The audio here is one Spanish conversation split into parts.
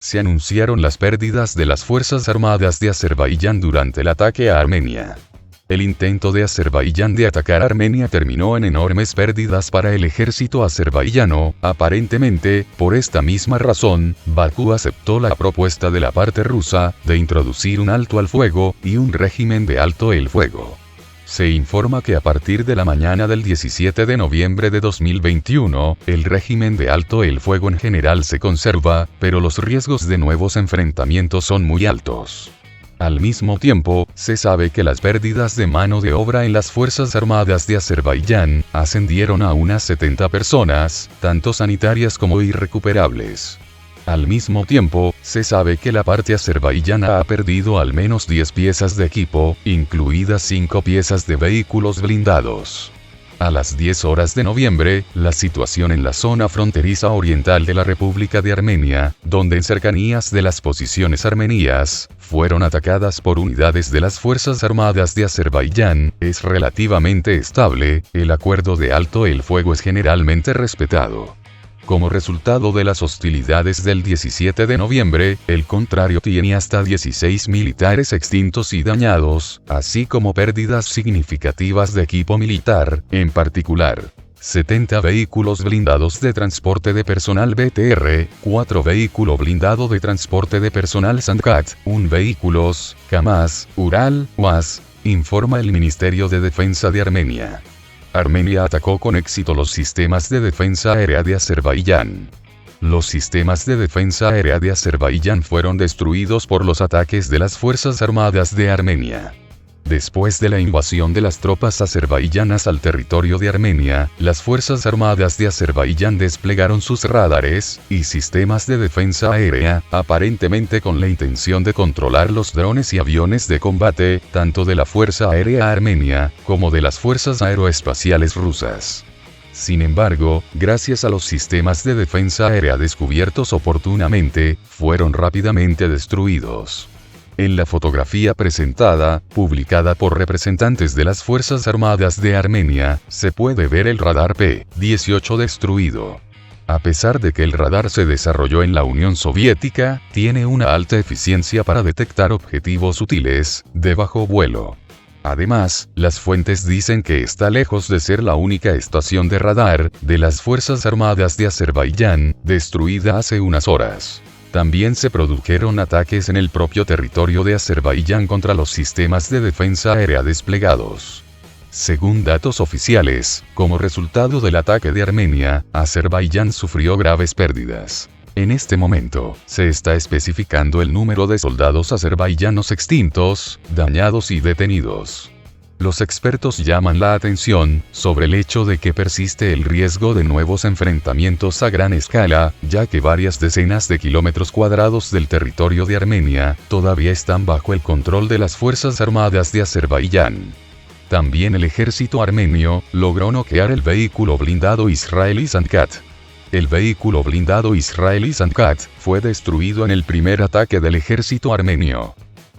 Se anunciaron las pérdidas de las Fuerzas Armadas de Azerbaiyán durante el ataque a Armenia. El intento de Azerbaiyán de atacar Armenia terminó en enormes pérdidas para el ejército azerbaiyano. Aparentemente, por esta misma razón, Bakú aceptó la propuesta de la parte rusa de introducir un alto al fuego y un régimen de alto el fuego. Se informa que a partir de la mañana del 17 de noviembre de 2021, el régimen de alto el fuego en general se conserva, pero los riesgos de nuevos enfrentamientos son muy altos. Al mismo tiempo, se sabe que las pérdidas de mano de obra en las Fuerzas Armadas de Azerbaiyán ascendieron a unas 70 personas, tanto sanitarias como irrecuperables. Al mismo tiempo, se sabe que la parte azerbaiyana ha perdido al menos 10 piezas de equipo, incluidas 5 piezas de vehículos blindados. A las 10 horas de noviembre, la situación en la zona fronteriza oriental de la República de Armenia, donde en cercanías de las posiciones armenias, fueron atacadas por unidades de las Fuerzas Armadas de Azerbaiyán, es relativamente estable. El acuerdo de alto el fuego es generalmente respetado. Como resultado de las hostilidades del 17 de noviembre, el contrario tiene hasta 16 militares extintos y dañados, así como pérdidas significativas de equipo militar, en particular 70 vehículos blindados de transporte de personal BTR, 4 vehículos blindados de transporte de personal Sandkat, 1 vehículos, Kamaz, Ural, UAS, informa el Ministerio de Defensa de Armenia. Armenia atacó con éxito los sistemas de defensa aérea de Azerbaiyán. Los sistemas de defensa aérea de Azerbaiyán fueron destruidos por los ataques de las Fuerzas Armadas de Armenia. Después de la invasión de las tropas azerbaiyanas al territorio de Armenia, las Fuerzas Armadas de Azerbaiyán desplegaron sus radares y sistemas de defensa aérea, aparentemente con la intención de controlar los drones y aviones de combate, tanto de la Fuerza Aérea Armenia, como de las Fuerzas Aeroespaciales rusas. Sin embargo, gracias a los sistemas de defensa aérea descubiertos oportunamente, fueron rápidamente destruidos. En la fotografía presentada, publicada por representantes de las Fuerzas Armadas de Armenia, se puede ver el radar P-18 destruido. A pesar de que el radar se desarrolló en la Unión Soviética, tiene una alta eficiencia para detectar objetivos sutiles, de bajo vuelo. Además, las fuentes dicen que está lejos de ser la única estación de radar de las Fuerzas Armadas de Azerbaiyán, destruida hace unas horas. También se produjeron ataques en el propio territorio de Azerbaiyán contra los sistemas de defensa aérea desplegados. Según datos oficiales, como resultado del ataque de Armenia, Azerbaiyán sufrió graves pérdidas. En este momento, se está especificando el número de soldados azerbaiyanos extintos, dañados y detenidos. Los expertos llaman la atención sobre el hecho de que persiste el riesgo de nuevos enfrentamientos a gran escala, ya que varias decenas de kilómetros cuadrados del territorio de Armenia todavía están bajo el control de las Fuerzas Armadas de Azerbaiyán. También el ejército armenio logró noquear el vehículo blindado israelí Sandkat. El vehículo blindado israelí Sandkat fue destruido en el primer ataque del ejército armenio.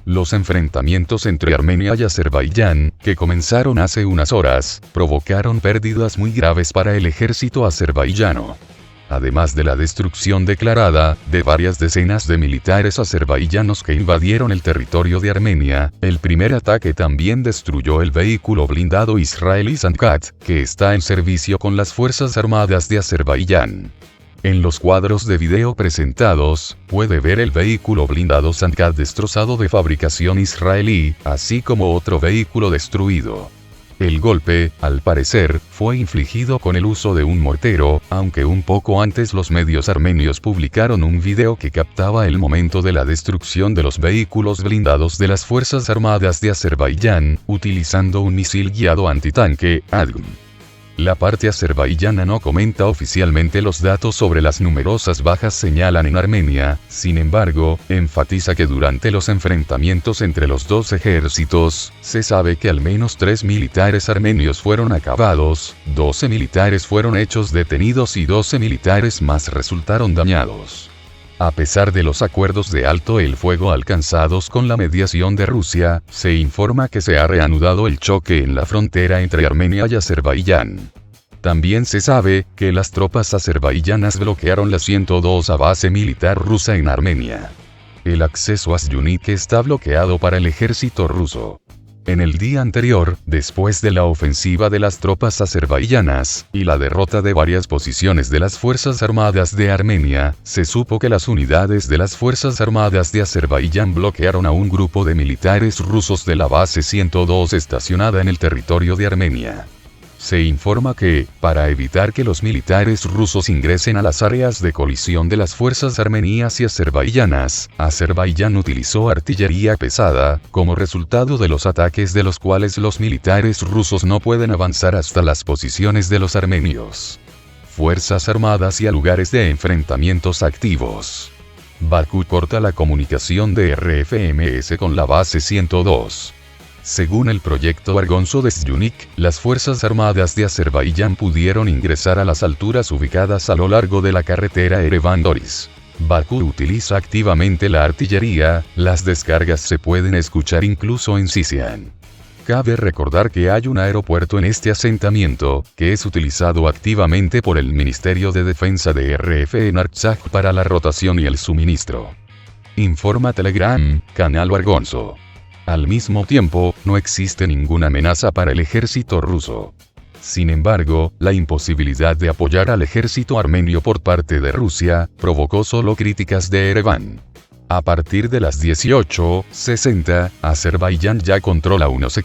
Los enfrentamientos entre Armenia y Azerbaiyán, que comenzaron hace unas horas, provocaron pérdidas muy graves para el ejército azerbaiyano. Además de la destrucción declarada de varias decenas de militares azerbaiyanos que invadieron el territorio de Armenia, el primer ataque también destruyó el vehículo blindado israelí Sandkat, que está en servicio con las Fuerzas Armadas de Azerbaiyán. En los cuadros de video presentados, puede ver el vehículo blindado Sandkat destrozado de fabricación israelí, así como otro vehículo destruido. El golpe, al parecer, fue infligido con el uso de un mortero, aunque un poco antes los medios armenios publicaron un video que captaba el momento de la destrucción de los vehículos blindados de las Fuerzas Armadas de Azerbaiyán, utilizando un misil guiado antitanque, ADGM. La parte azerbaiyana no comenta oficialmente los datos sobre las numerosas bajas señalan en Armenia, sin embargo, enfatiza que durante los enfrentamientos entre los dos ejércitos, se sabe que al menos 3 militares armenios fueron acabados, 12 militares fueron hechos detenidos y 12 militares más resultaron dañados. A pesar de los acuerdos de alto el fuego alcanzados con la mediación de Rusia, se informa que se ha reanudado el choque en la frontera entre Armenia y Azerbaiyán. También se sabe que las tropas azerbaiyanas bloquearon la 102 base militar rusa en Armenia. El acceso a Syunik está bloqueado para el ejército ruso. En el día anterior, después de la ofensiva de las tropas azerbaiyanas, y la derrota de varias posiciones de las Fuerzas Armadas de Armenia, se supo que las unidades de las Fuerzas Armadas de Azerbaiyán bloquearon a un grupo de militares rusos de la base 102 estacionada en el territorio de Armenia. Se informa que, para evitar que los militares rusos ingresen a las áreas de colisión de las fuerzas armenias y azerbaiyanas, Azerbaiyán utilizó artillería pesada, como resultado de los ataques de los cuales los militares rusos no pueden avanzar hasta las posiciones de los armenios. Fuerzas armadas y a lugares de enfrentamientos activos. Bakú corta la comunicación de RFMS con la base 102. Según el proyecto Argonzo de Syunik, las Fuerzas Armadas de Azerbaiyán pudieron ingresar a las alturas ubicadas a lo largo de la carretera Ereván-Doris. Bakú utiliza activamente la artillería, las descargas se pueden escuchar incluso en Sisian. Cabe recordar que hay un aeropuerto en este asentamiento, que es utilizado activamente por el Ministerio de Defensa de RF en Artsakh para la rotación y el suministro. Informa Telegram, Canal Argonzo. Al mismo tiempo, no existe ninguna amenaza para el ejército ruso. Sin embargo, la imposibilidad de apoyar al ejército armenio por parte de Rusia, provocó solo críticas de Ereván. A partir de las 18:60, Azerbaiyán ya controla unos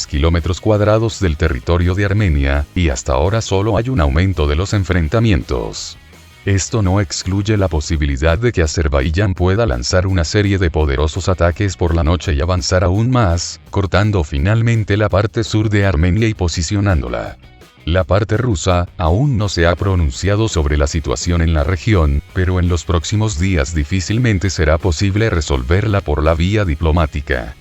kilómetros cuadrados del territorio de Armenia, y hasta ahora solo hay un aumento de los enfrentamientos. Esto no excluye la posibilidad de que Azerbaiyán pueda lanzar una serie de poderosos ataques por la noche y avanzar aún más, cortando finalmente la parte sur de Armenia y posicionándola. La parte rusa aún no se ha pronunciado sobre la situación en la región, pero en los próximos días difícilmente será posible resolverla por la vía diplomática.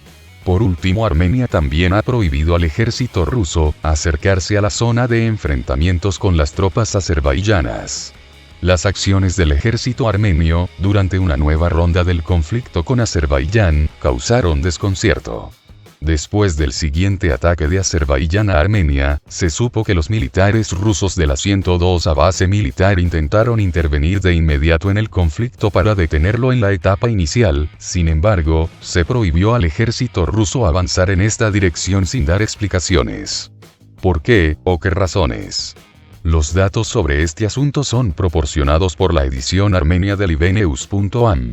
Por último, Armenia también ha prohibido al ejército ruso acercarse a la zona de enfrentamientos con las tropas azerbaiyanas. Las acciones del ejército armenio, durante una nueva ronda del conflicto con Azerbaiyán, causaron desconcierto. Después del siguiente ataque de Azerbaiyán a Armenia, se supo que los militares rusos de la 102 base militar intentaron intervenir de inmediato en el conflicto para detenerlo en la etapa inicial, sin embargo, se prohibió al ejército ruso avanzar en esta dirección sin dar explicaciones. ¿Por qué, o qué razones? Los datos sobre este asunto son proporcionados por la edición armenia de Livenews.am.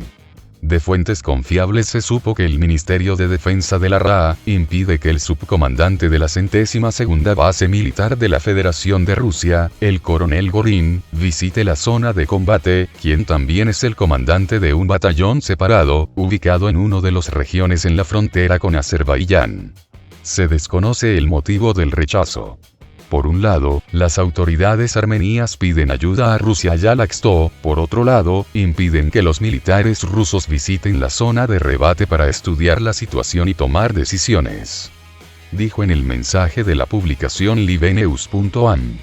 De fuentes confiables se supo que el Ministerio de Defensa de la RAA impide que el subcomandante de la 102ª base militar de la Federación de Rusia, el coronel Gorin, visite la zona de combate, quien también es el comandante de un batallón separado, ubicado en una de las regiones en la frontera con Azerbaiyán. Se desconoce el motivo del rechazo. Por un lado, las autoridades armenias piden ayuda a Rusia y a Laxto, por otro lado, impiden que los militares rusos visiten la zona de rebate para estudiar la situación y tomar decisiones. Dijo en el mensaje de la publicación Livenews.am.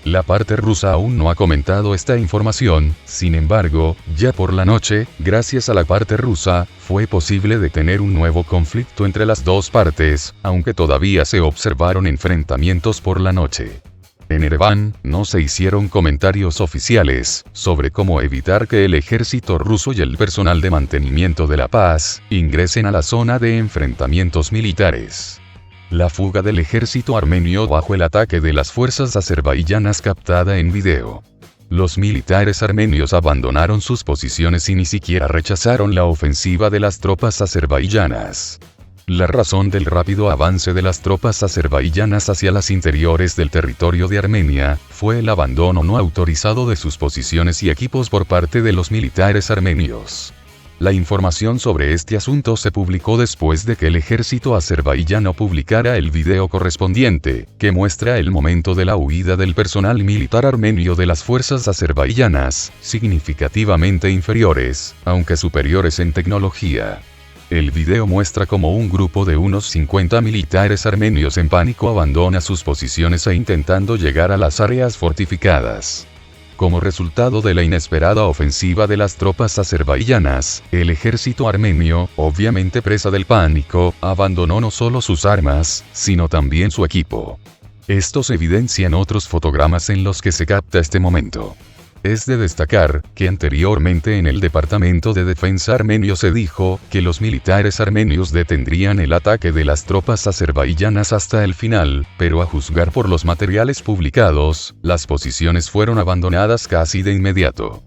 La parte rusa aún no ha comentado esta información, sin embargo, ya por la noche, gracias a la parte rusa, fue posible detener un nuevo conflicto entre las dos partes, aunque todavía se observaron enfrentamientos por la noche. En Ereván, no se hicieron comentarios oficiales sobre cómo evitar que el ejército ruso y el personal de mantenimiento de la paz ingresen a la zona de enfrentamientos militares. La fuga del ejército armenio bajo el ataque de las fuerzas azerbaiyanas captada en video. Los militares armenios abandonaron sus posiciones y ni siquiera rechazaron la ofensiva de las tropas azerbaiyanas. La razón del rápido avance de las tropas azerbaiyanas hacia las interiores del territorio de Armenia fue el abandono no autorizado de sus posiciones y equipos por parte de los militares armenios. La información sobre este asunto se publicó después de que el ejército azerbaiyano publicara el video correspondiente, que muestra el momento de la huida del personal militar armenio de las fuerzas azerbaiyanas, significativamente inferiores, aunque superiores en tecnología. El video muestra cómo un grupo de unos 50 militares armenios en pánico abandona sus posiciones intentando llegar a las áreas fortificadas. Como resultado de la inesperada ofensiva de las tropas azerbaiyanas, el ejército armenio, obviamente presa del pánico, abandonó no solo sus armas, sino también su equipo. Esto se evidencia en otros fotogramas en los que se capta este momento. Es de destacar, que anteriormente en el Departamento de Defensa armenio se dijo, que los militares armenios detendrían el ataque de las tropas azerbaiyanas hasta el final, pero a juzgar por los materiales publicados, las posiciones fueron abandonadas casi de inmediato.